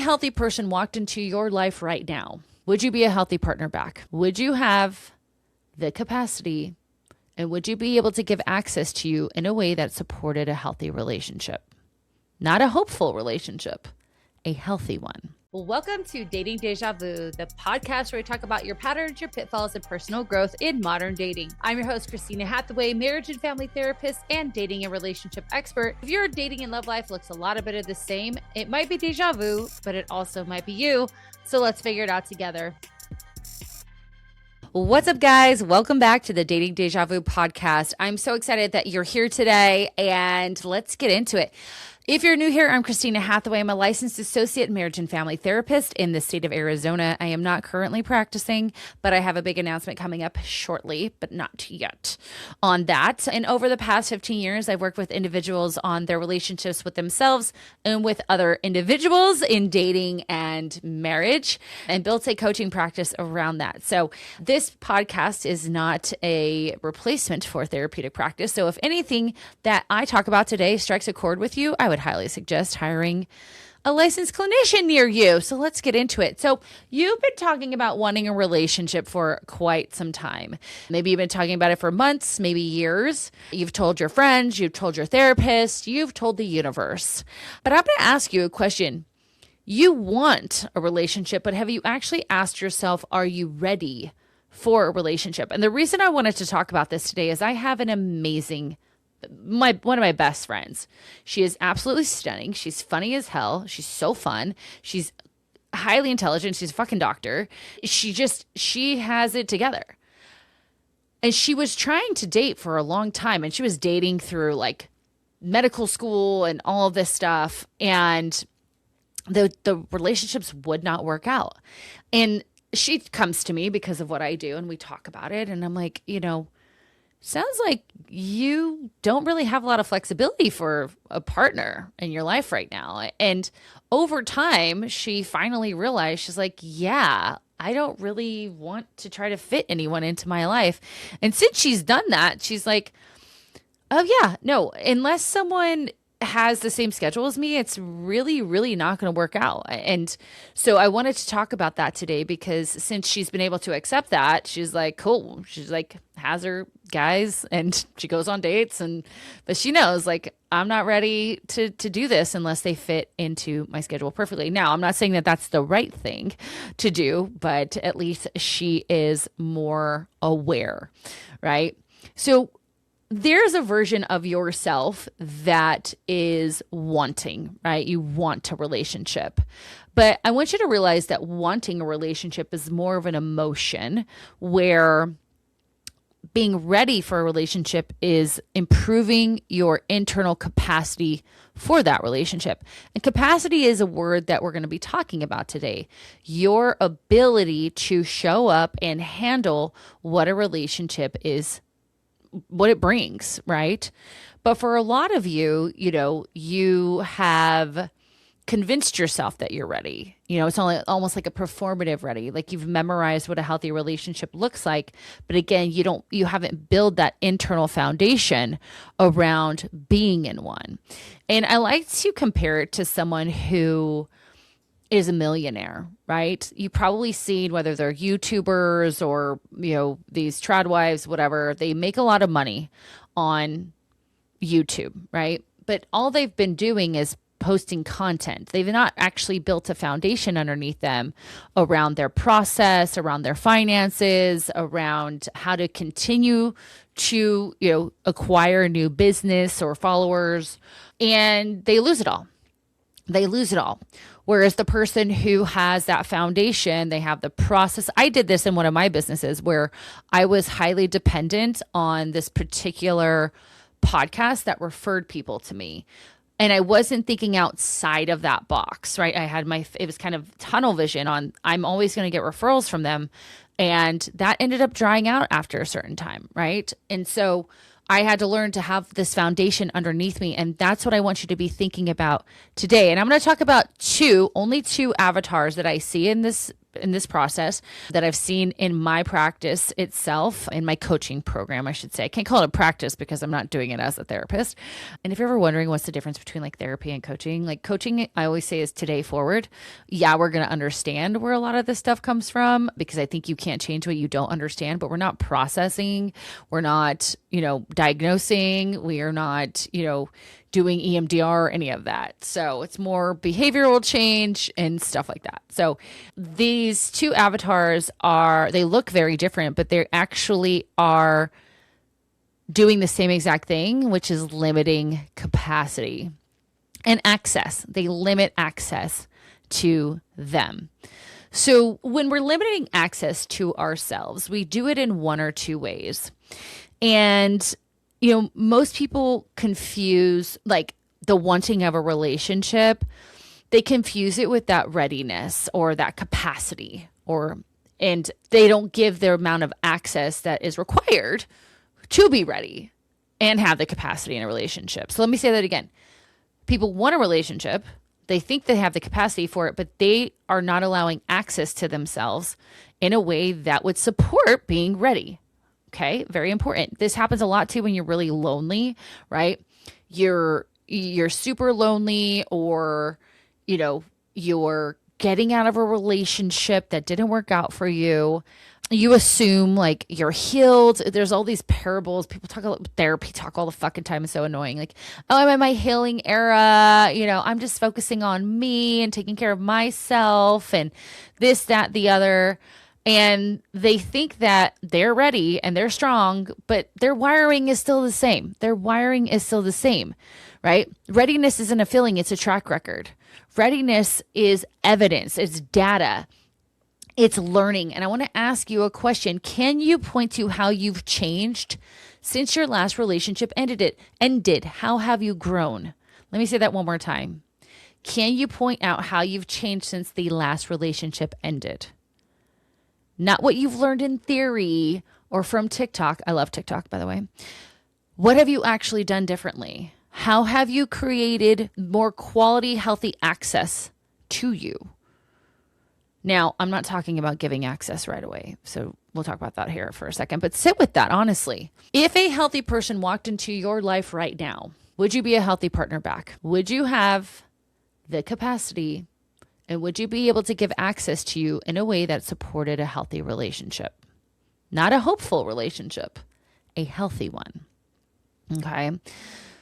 unhealthy person walked into your life right now, would you be a healthy partner back? Would you have the capacity, and would you be able to give access to you in a way that supported a healthy relationship? Not a hopeful relationship, a healthy one. Well, welcome to Dating Deja Vu, the podcast where we talk about your patterns, your pitfalls, and personal growth in modern dating. I'm your host, Christina Hathaway, marriage and family therapist and dating and relationship expert. If your dating and love life looks a lot of the same, it might be deja vu, but it also might be you. So let's figure it out together. What's up, guys? Welcome back to the Dating Deja Vu podcast. I'm so excited that you're here today, and let's get into it. If you're new here, I'm Christina Hathaway. I'm a licensed associate marriage and family therapist in the state of Arizona. I am not currently practicing, but I have a big announcement coming up shortly, but not yet on that. And over the past 15 years, I've worked with individuals on their relationships with themselves and with other individuals in dating and marriage, and built a coaching practice around that. So this podcast is not a replacement for therapeutic practice. So if anything that I talk about today strikes a chord with you, I would highly suggest hiring a licensed clinician near you. So let's get into it. So you've been talking about wanting a relationship for quite some time. Maybe you've been talking about it for months, maybe years. You've told your friends, you've told your therapist, you've told the universe. But I'm going to ask you a question. You want a relationship, but have you actually asked yourself, are you ready for a relationship? And the reason I wanted to talk about this today is I have an amazing one of my best friends. She is absolutely stunning. She's funny as hell. She's so fun. She's highly intelligent. She's a fucking doctor. She has it together. And she was trying to date for a long time, and she was dating through like medical school and all of this stuff. And the relationships would not work out. And she comes to me because of what I do, and we talk about it. And I'm like, sounds like you don't really have a lot of flexibility for a partner in your life right now. And over time, she finally realized, she's like, yeah, I don't really want to try to fit anyone into my life. And since she's done that, she's like, oh yeah, no, unless someone has the same schedule as me, it's really, really not going to work out. And so I wanted to talk about that today, because since she's been able to accept that, she's like, cool. She's like, has her guys and she goes on dates, but she knows, like, I'm not ready to do this unless they fit into my schedule perfectly. Now, I'm not saying that that's the right thing to do, but at least she is more aware, right? So there's a version of yourself that is wanting, right? You want a relationship. But I want you to realize that wanting a relationship is more of an emotion, where being ready for a relationship is improving your internal capacity for that relationship. And capacity is a word that we're going to be talking about today. Your ability to show up and handle what a relationship is, what it brings, right? But for a lot of you, you have convinced yourself that you're ready. It's only almost like a performative ready, like you've memorized what a healthy relationship looks like. But again, you haven't built that internal foundation around being in one. And I like to compare it to someone who is a millionaire, right? You've probably seen, whether they're YouTubers or, these trad wives, whatever, they make a lot of money on YouTube, right? But all they've been doing is posting content. They've not actually built a foundation underneath them around their process, around their finances, around how to continue to, acquire new business or followers, and they lose it all. Whereas the person who has that foundation, they have the process. I did this in one of my businesses where I was highly dependent on this particular podcast that referred people to me. And I wasn't thinking outside of that box, right? It was kind of tunnel vision on, I'm always going to get referrals from them. And that ended up drying out after a certain time, right? And so I had to learn to have this foundation underneath me. And that's what I want you to be thinking about today. And I'm going to talk about only two avatars that I see in this in this process that I've seen in my practice itself, in my coaching program, I should say. I can't call it a practice because I'm not doing it as a therapist. And if you're ever wondering what's the difference between like therapy and coaching, like coaching, I always say is today forward. Yeah, we're going to understand where a lot of this stuff comes from because I think you can't change what you don't understand, but we're not processing. We're not, diagnosing. We are not, doing EMDR or any of that. So it's more behavioral change and stuff like that. So these two avatars they look very different, but they actually are doing the same exact thing, which is limiting capacity and access. They limit access to them. So when we're limiting access to ourselves, we do it in one or two ways. And most people confuse like the wanting of a relationship. They confuse it with that readiness or that capacity, and they don't give the amount of access that is required to be ready and have the capacity in a relationship. So let me say that again. People want a relationship. They think they have the capacity for it, but they are not allowing access to themselves in a way that would support being ready. Okay, very important. This happens a lot too when you're really lonely, right? You're super lonely, or you're getting out of a relationship that didn't work out for you. You assume like you're healed. There's all these parables. People talk about therapy talk all the fucking time. It's so annoying. Like, oh, I'm in my healing era. I'm just focusing on me and taking care of myself and this, that, the other. And they think that they're ready and they're strong, but their wiring is still the same. Right? Readiness isn't a feeling, it's a track record. Readiness is evidence, it's data, it's learning. And I want to ask you a question. Can you point to how you've changed since your last relationship ended? How have you grown? Let me say that one more time. Can you point out how you've changed since the last relationship ended? Not what you've learned in theory or from TikTok. I love TikTok, by the way. What have you actually done differently? How have you created more quality, healthy access to you? Now, I'm not talking about giving access right away. So we'll talk about that here for a second, but sit with that, honestly. If a healthy person walked into your life right now, would you be a healthy partner back? Would you have the capacity? And would you be able to give access to you in a way that supported a healthy relationship? Not a hopeful relationship, a healthy one. Okay.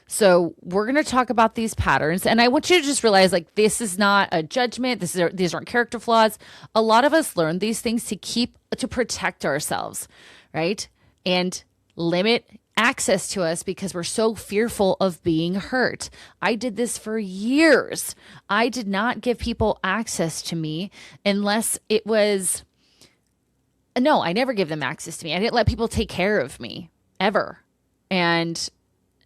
So we're going to talk about these patterns. And I want you to just realize like, this is not a judgment. These aren't character flaws. A lot of us learn these things to protect ourselves, right? And limit access to us because we're so fearful of being hurt. I did this for years. I did not give people access to me unless it was, no, I never give them access to me. I didn't let people take care of me ever. And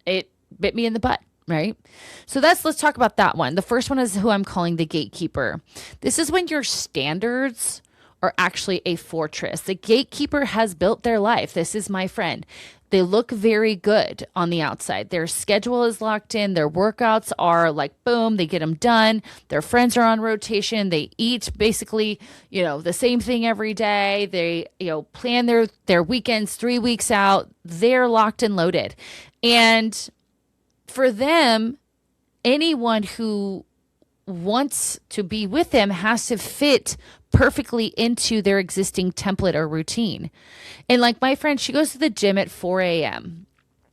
it bit me in the butt, right? So let's talk about that one. The first one is who I'm calling the gatekeeper. This is when your standards are actually a fortress. The gatekeeper has built their life. This is my friend. They look very good on the outside. Their schedule is locked in. Their workouts are like, boom, they get them done. Their friends are on rotation. They eat basically, the same thing every day. They, plan their weekends 3 weeks out. They're locked and loaded. And for them, anyone who wants to be with them has to fit perfectly into their existing template or routine. And like my friend, she goes to the gym at 4 a.m.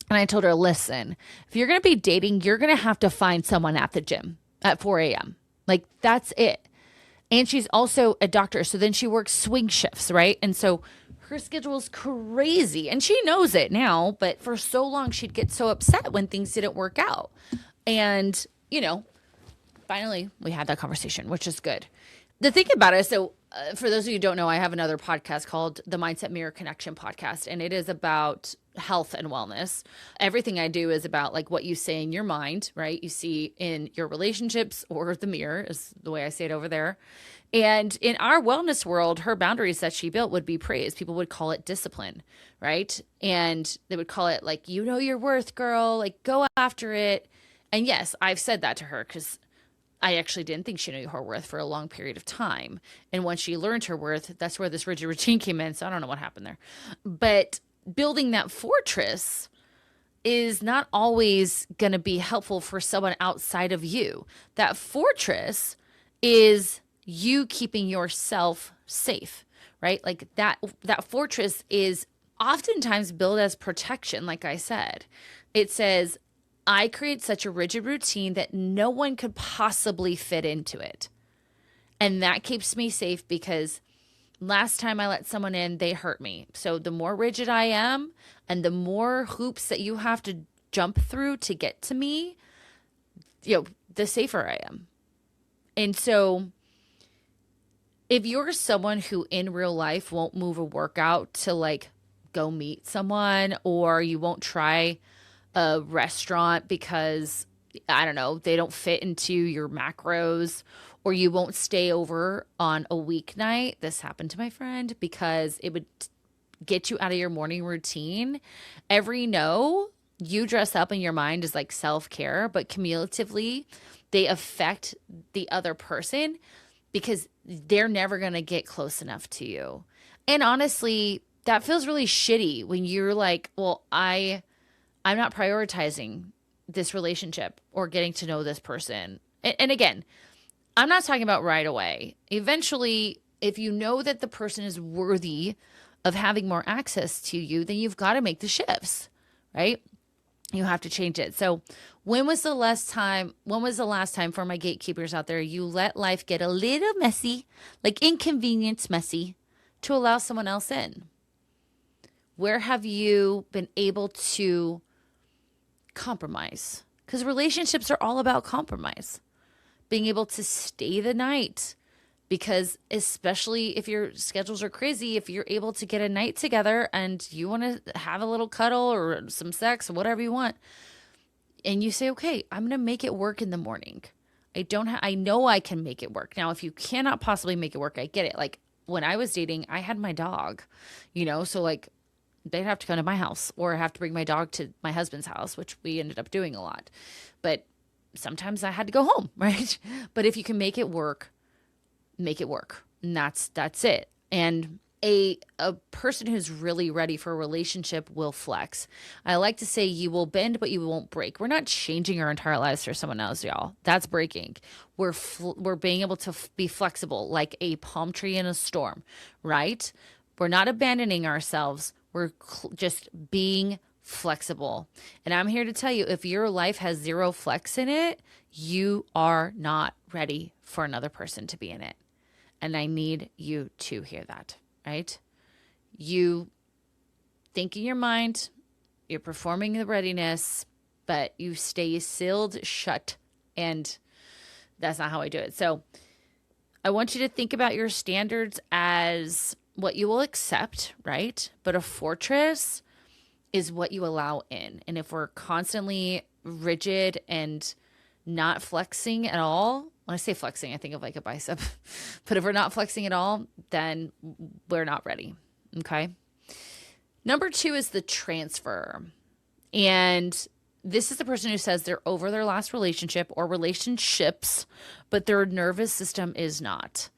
And I told her, listen, if you're going to be dating, you're going to have to find someone at the gym at 4 a.m. Like that's it. And she's also a doctor. So then she works swing shifts, right? And so her schedule is crazy. And she knows it now, but for so long, she'd get so upset when things didn't work out. And, finally we had that conversation, which is good. The thing about it, so for those of you who don't know, I have another podcast called the Mindset Mirror Connection podcast, and it is about health and wellness. Everything I do is about like what you say in your mind, right? You see in your relationships or the mirror is the way I say it over there. And in our wellness world, her boundaries that she built would be praised. People would call it discipline, right? And they would call it like, your worth, girl, like go after it. And yes, I've said that to her because I actually didn't think she knew her worth for a long period of time. And once she learned her worth, that's where this rigid routine came in. So I don't know what happened there. But building that fortress is not always going to be helpful for someone outside of you. That fortress is you keeping yourself safe, right? Like that fortress is oftentimes built as protection. Like I said, it says, I create such a rigid routine that no one could possibly fit into it. And that keeps me safe because last time I let someone in, they hurt me. So the more rigid I am and the more hoops that you have to jump through to get to me, the safer I am. And so if you're someone who in real life won't move a workout to like go meet someone, or you won't try a restaurant because, I don't know, they don't fit into your macros, or you won't stay over on a weeknight. This happened to my friend because it would get you out of your morning routine. Every no you dress up in your mind is like self-care, but cumulatively they affect the other person because they're never going to get close enough to you. And honestly, that feels really shitty when you're like, well, I'm not prioritizing this relationship or getting to know this person. And again, I'm not talking about right away. Eventually, if you know that the person is worthy of having more access to you, then you've got to make the shifts, right? You have to change it. So when was the last time for my gatekeepers out there, you let life get a little messy, like inconvenience messy, to allow someone else in? Where have you been able to compromise? Because relationships are all about compromise. Being able to stay the night, because especially if your schedules are crazy, if you're able to get a night together and you want to have a little cuddle or some sex or whatever you want, and you say, okay, I'm going to make it work in the morning. I know I can make it work. Now, if you cannot possibly make it work, I get it. Like when I was dating, I had my dog, so like they'd have to come to my house, or I have to bring my dog to my husband's house, which we ended up doing a lot. But sometimes I had to go home, right? But if you can make it work, make it work. And that's it. And a person who's really ready for a relationship will flex. I like to say you will bend, but you won't break. We're not changing our entire lives for someone else, y'all. That's breaking. We're being able to be flexible like a palm tree in a storm, right? We're not abandoning ourselves. We're just being flexible. And I'm here to tell you, if your life has zero flex in it, you are not ready for another person to be in it. And I need you to hear that, right? You think in your mind, you're performing the readiness, but you stay sealed shut. And that's not how I do it. So I want you to think about your standards as what you will accept, right? But a fortress is what you allow in. And if we're constantly rigid and not flexing at all, when I say flexing, I think of like a bicep, but if we're not flexing at all, then we're not ready. Okay. Number 2 is the transfer. And this is the person who says they're over their last relationship or relationships, but their nervous system is not.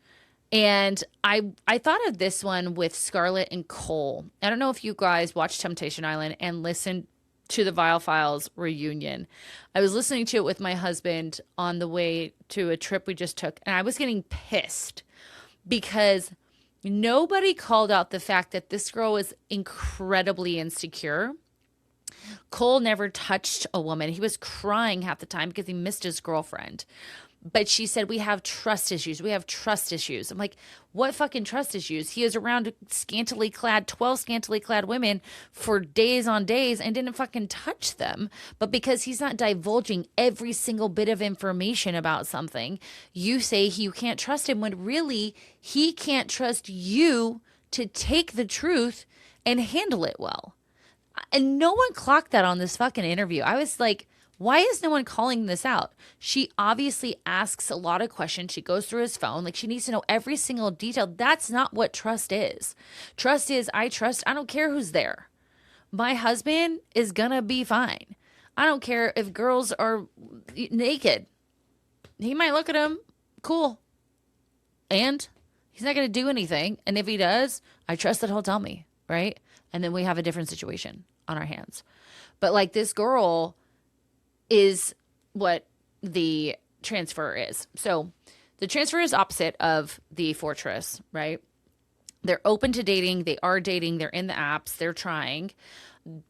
And I thought of this one with Scarlett and Cole. I don't know if you guys watched Temptation Island and listened to the Vile Files reunion. I was listening to it with my husband on the way to a trip we just took, and I was getting pissed because nobody called out the fact that this girl was incredibly insecure. Cole never touched a woman. He was crying half the time because he missed his girlfriend. But she said, we have trust issues. We have trust issues. I'm like, what fucking trust issues? He was around 12 scantily clad women for days on days and didn't fucking touch them. But because he's not divulging every single bit of information about something, you say you can't trust him when really he can't trust you to take the truth and handle it well. And no one clocked that on this fucking interview. I was like, why is no one calling this out? She obviously asks a lot of questions. She goes through his phone. Like she needs to know every single detail. That's not what trust is. Trust is I don't care who's there. My husband is gonna be fine. I don't care if girls are naked. he might look at him, cool. And he's not going to do anything. And if he does, I trust that he'll tell me, right? And then we have a different situation on our hands. But like this girl is what the transfer is. So the transfer is opposite of the fortress, right? They're open to dating. They are dating. They're in the apps. They're trying.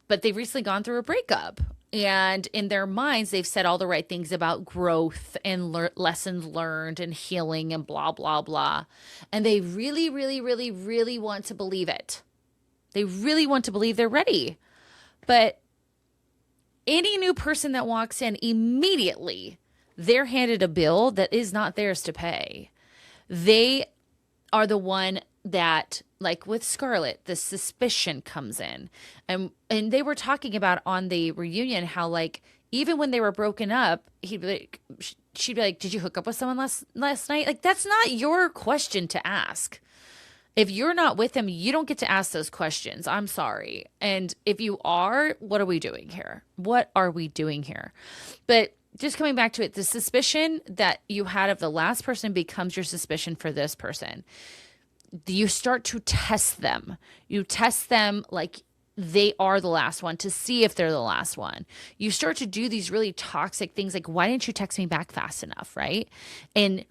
But they've recently gone through a breakup. And in their minds, they've said all the right things about growth and lessons learned and healing and blah, blah, blah. And they really, really, really, really want to believe it. They really want to believe they're ready. But any new person that walks in, immediately, they're handed a bill that is not theirs to pay. They are the one that, like with Scarlett, the suspicion comes in. And they were talking about on the reunion how, like, even when they were broken up, she'd be like, did you hook up with someone last night? Like, that's not your question to ask. If you're not with him, you don't get to ask those questions. I'm sorry. And if you are, what are we doing here? What are we doing here? But just coming back to it, the suspicion that you had of the last person becomes your suspicion for this person. You start to test them. You test them like they are the last one to see if they're the last one. You start to do these really toxic things like, why didn't you text me back fast enough, right? And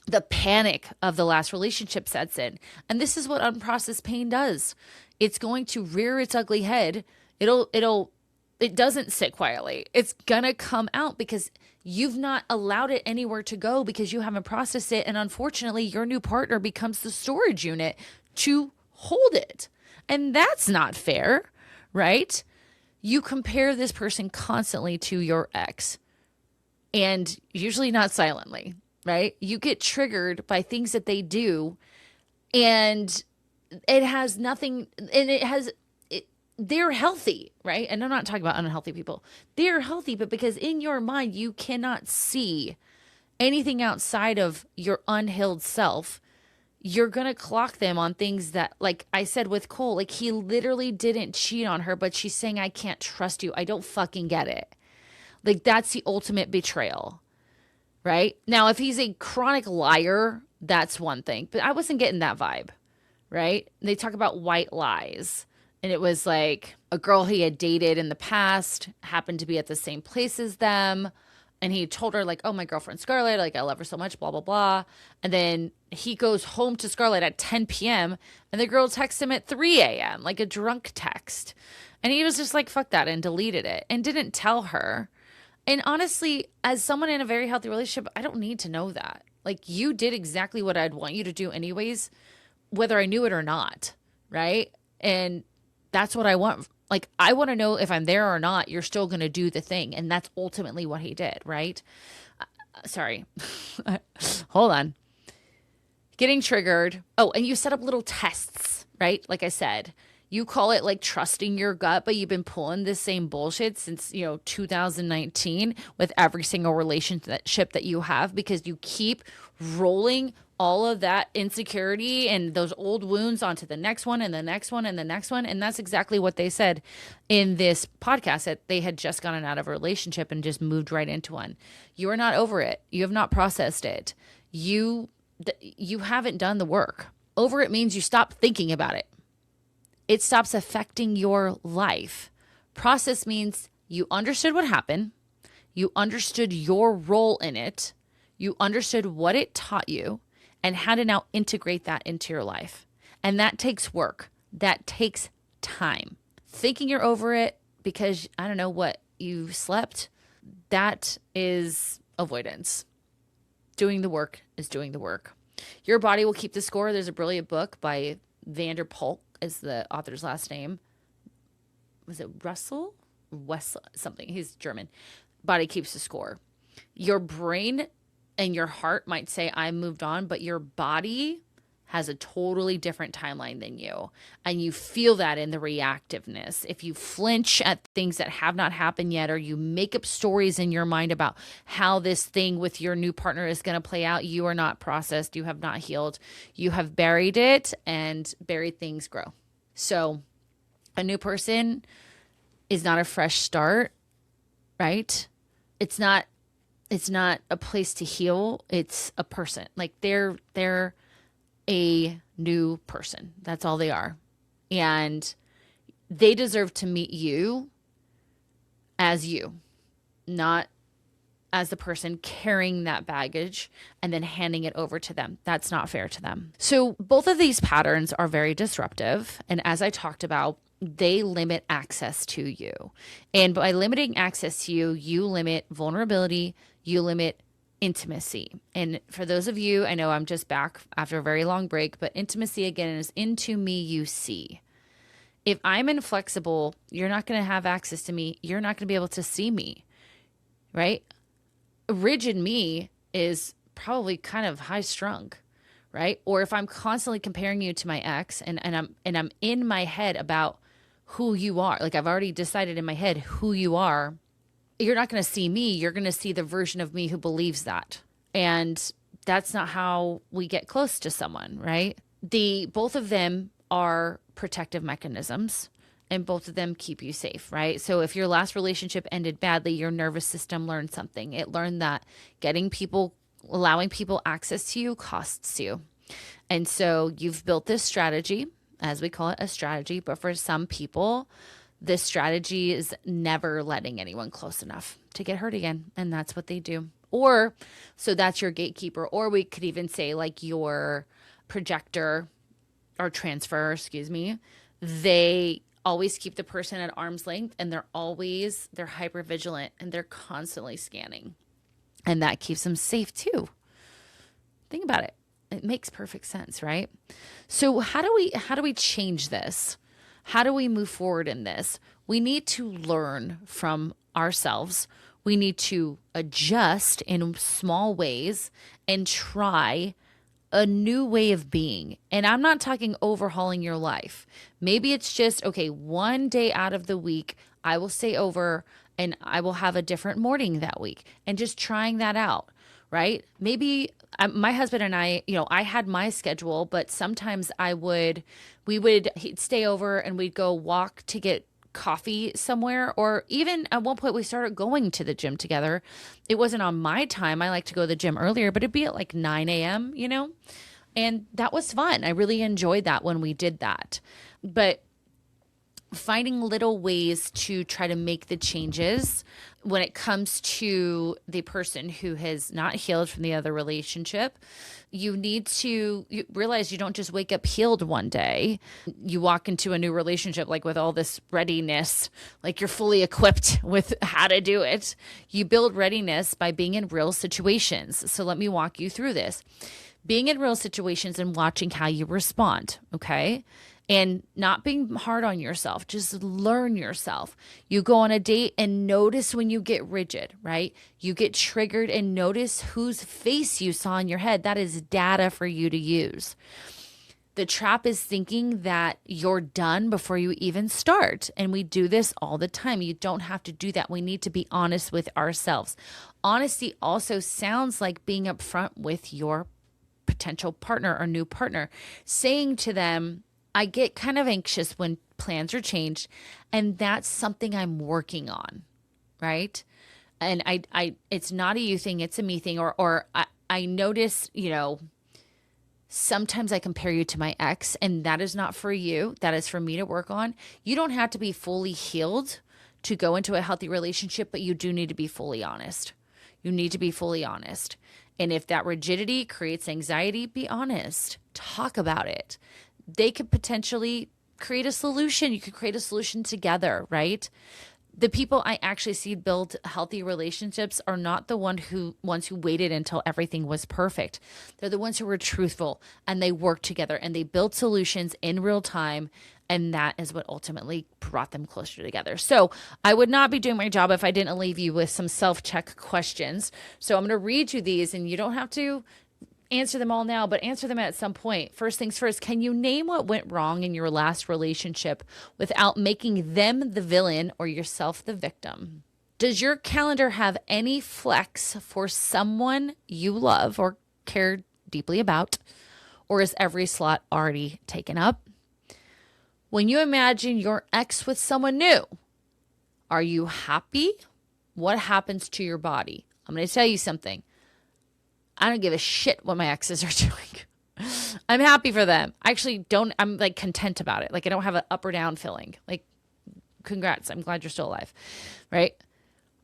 the panic of the last relationship sets in. And this is what unprocessed pain does. It's going to rear its ugly head. It doesn't sit quietly. It's gonna come out because you've not allowed it anywhere to go because you haven't processed it. And unfortunately, your new partner becomes the storage unit to hold it. And that's not fair, right? You compare this person constantly to your ex, and usually not silently, right? You get triggered by things that they do, and it has nothing, and they're healthy, right? And I'm not talking about unhealthy people. They're healthy, but because in your mind, you cannot see anything outside of your unhealed self, you're going to clock them on things that, like I said with Cole, like he literally didn't cheat on her, but she's saying, I can't trust you. I don't fucking get it. Like that's the ultimate betrayal, right? Now, if he's a chronic liar, that's one thing, but I wasn't getting that vibe, right? They talk about white lies. And it was like a girl he had dated in the past happened to be at the same place as them. And he told her like, oh, my girlfriend Scarlett, like I love her so much, blah, blah, blah. And then he goes home to Scarlett at 10 p.m. and the girl texts him at 3 a.m. like a drunk text. And he was just like, fuck that, and deleted it and didn't tell her. And honestly, as someone in a very healthy relationship, I don't need to know that. Like you did exactly what I'd want you to do anyways, whether I knew it or not, right? And that's what I want. Like, I want to know if I'm there or not, you're still going to do the thing. And that's ultimately what he did, right? Sorry. Hold on. Getting triggered. Oh, and you set up little tests, right? Like I said, you call it like trusting your gut, but you've been pulling this same bullshit since, 2019 with every single relationship that you have because you keep rolling all of that insecurity and those old wounds onto the next one and the next one and the next one. And that's exactly what they said in this podcast, that they had just gotten out of a relationship and just moved right into one. You are not over it. You have not processed it. You haven't done the work. Over it means you stop thinking about it. It stops affecting your life. Process means you understood what happened. You understood your role in it. You understood what it taught you and how to now integrate that into your life. And that takes work. That takes time. Thinking you're over it because, I don't know what, you slept, that is avoidance. Doing the work is doing the work. Your body will keep the score. There's a brilliant book by Vanderpolk is the author's last name. Was it Russell? West something. He's German. Body keeps the score. Your brain and your heart might say, I moved on, but your body has a totally different timeline than you. And you feel that in the reactiveness. If you flinch at things that have not happened yet, or you make up stories in your mind about how this thing with your new partner is going to play out, you are not processed. You have not healed. You have buried it, and buried things grow. So a new person is not a fresh start, right? It's not It's not a place to heal. It's a person. Like they're a new person. That's all they are. And they deserve to meet you as you, not as the person carrying that baggage and then handing it over to them. That's not fair to them. So both of these patterns are very disruptive. And as I talked about, they limit access to you. And by limiting access to you, you limit vulnerability, you limit intimacy. And for those of you, I know I'm just back after a very long break, but intimacy again is into me you see. If I'm inflexible, you're not going to have access to me. You're not going to be able to see me, right? Rigid me is probably kind of high strung, right? Or if I'm constantly comparing you to my ex and I'm in my head about who you are, like I've already decided in my head who you are, you're not going to see me. You're going to see the version of me who believes that. And that's not how we get close to someone, right? Both of them are protective mechanisms and both of them keep you safe, right? So if your last relationship ended badly, your nervous system learned something. It learned that allowing people access to you costs you. And so you've built this strategy, as we call it a strategy, but for some people, this strategy is never letting anyone close enough to get hurt again. And that's what they do. Or, so that's your gatekeeper. Or we could even say like your projector or transfer, they always keep the person at arm's length and they're hyper vigilant and they're constantly scanning. And that keeps them safe too. Think about it. It makes perfect sense, right? So how do we change this? How do we move forward in this? We need to learn from ourselves. We need to adjust in small ways and try a new way of being. And I'm not talking overhauling your life. Maybe it's just, okay, one day out of the week, I will stay over and I will have a different morning that week and just trying that out, right? Maybe my husband and I, I had my schedule, but sometimes he'd stay over and we'd go walk to get coffee somewhere, or even at one point we started going to the gym together. It wasn't on my time. I like to go to the gym earlier, but it'd be at like 9 a.m., and that was fun. I really enjoyed that when we did that. But finding little ways to try to make the changes when it comes to the person who has not healed from the other relationship, you realize you don't just wake up healed one day. You walk into a new relationship like with all this readiness, like you're fully equipped with how to do it. You build readiness by being in real situations. So let me walk you through this. Being in real situations and watching how you respond, okay? And not being hard on yourself, just learn yourself. You go on a date and notice when you get rigid, right? You get triggered and notice whose face you saw in your head. That is data for you to use. The trap is thinking that you're done before you even start. And we do this all the time. You don't have to do that. We need to be honest with ourselves. Honesty also sounds like being upfront with your potential partner or new partner, saying to them, I get kind of anxious when plans are changed, and that's something I'm working on, right? And it's not a you thing, it's a me thing. Or I notice, sometimes I compare you to my ex, and that is not for you. That is for me to work on. You don't have to be fully healed to go into a healthy relationship, but you do need to be fully honest. You need to be fully honest. And if that rigidity creates anxiety, be honest. Talk about it. They could potentially create a solution. You could create a solution together, right? The people I actually see build healthy relationships are not the ones who waited until everything was perfect. They're the ones who were truthful and they worked together and they built solutions in real time. And that is what ultimately brought them closer together. So I would not be doing my job if I didn't leave you with some self-check questions. So I'm going to read you these, and you don't have to answer them all now, but answer them at some point. First things first, can you name what went wrong in your last relationship without making them the villain or yourself the victim? Does your calendar have any flex for someone you love or care deeply about? Or is every slot already taken up? When you imagine your ex with someone new, are you happy? What happens to your body? I'm going to tell you something. I don't give a shit what my exes are doing. I'm happy for them. I actually don't, I'm like content about it. Like I don't have an up or down feeling. Like, congrats. I'm glad you're still alive, right?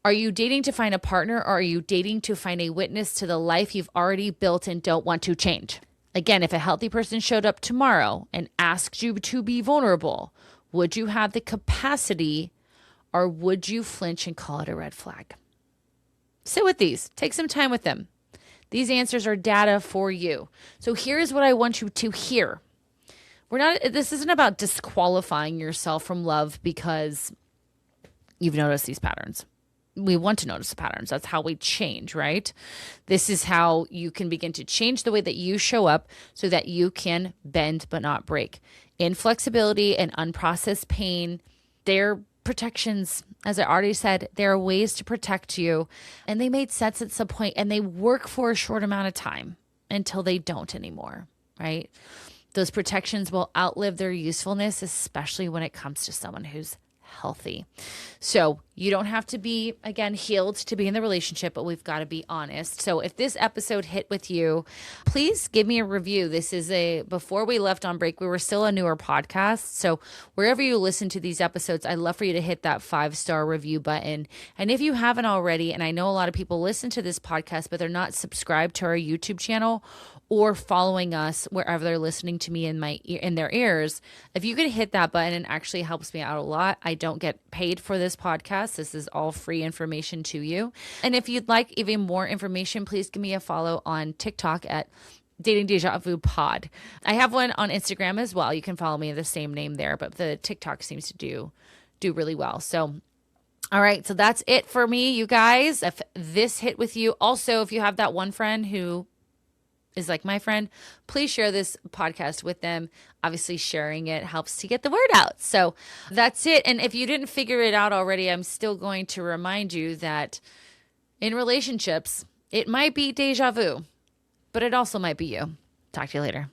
Are you dating to find a partner, or are you dating to find a witness to the life you've already built and don't want to change? Again, if a healthy person showed up tomorrow and asked you to be vulnerable, would you have the capacity, or would you flinch and call it a red flag? Sit with these. Take some time with them. These answers are data for you. So here's what I want you to hear. This isn't about disqualifying yourself from love because you've noticed these patterns. We want to notice the patterns. That's how we change, right? This is how you can begin to change the way that you show up so that you can bend but not break. Inflexibility and unprocessed pain, they're protections. As I already said, there are ways to protect you, and they made sense at some point, and they work for a short amount of time until they don't anymore, right? Those protections will outlive their usefulness, especially when it comes to someone who's healthy. So you don't have to be, again, healed to be in the relationship, but we've got to be honest. So if this episode hit with you, please give me a review. This is before we left on break, we were still a newer podcast. So wherever you listen to these episodes, I'd love for you to hit that 5-star review button. And if you haven't already, and I know a lot of people listen to this podcast, but they're not subscribed to our YouTube channel or following us wherever they're listening to me in their ears, if you could hit that button, it actually helps me out a lot. I don't get paid for this podcast. This is all free information to you. And if you'd like even more information, please give me a follow on TikTok at Dating Deja Vu Pod. I have one on Instagram as well. You can follow me the same name there, but the TikTok seems to do really well. So all right, so that's it for me, you guys. If this hit with you, also, if you have that one friend who is like my friend, please share this podcast with them. Obviously, sharing it helps to get the word out. So that's it. And if you didn't figure it out already, I'm still going to remind you that in relationships, it might be deja vu, but it also might be you. Talk to you later.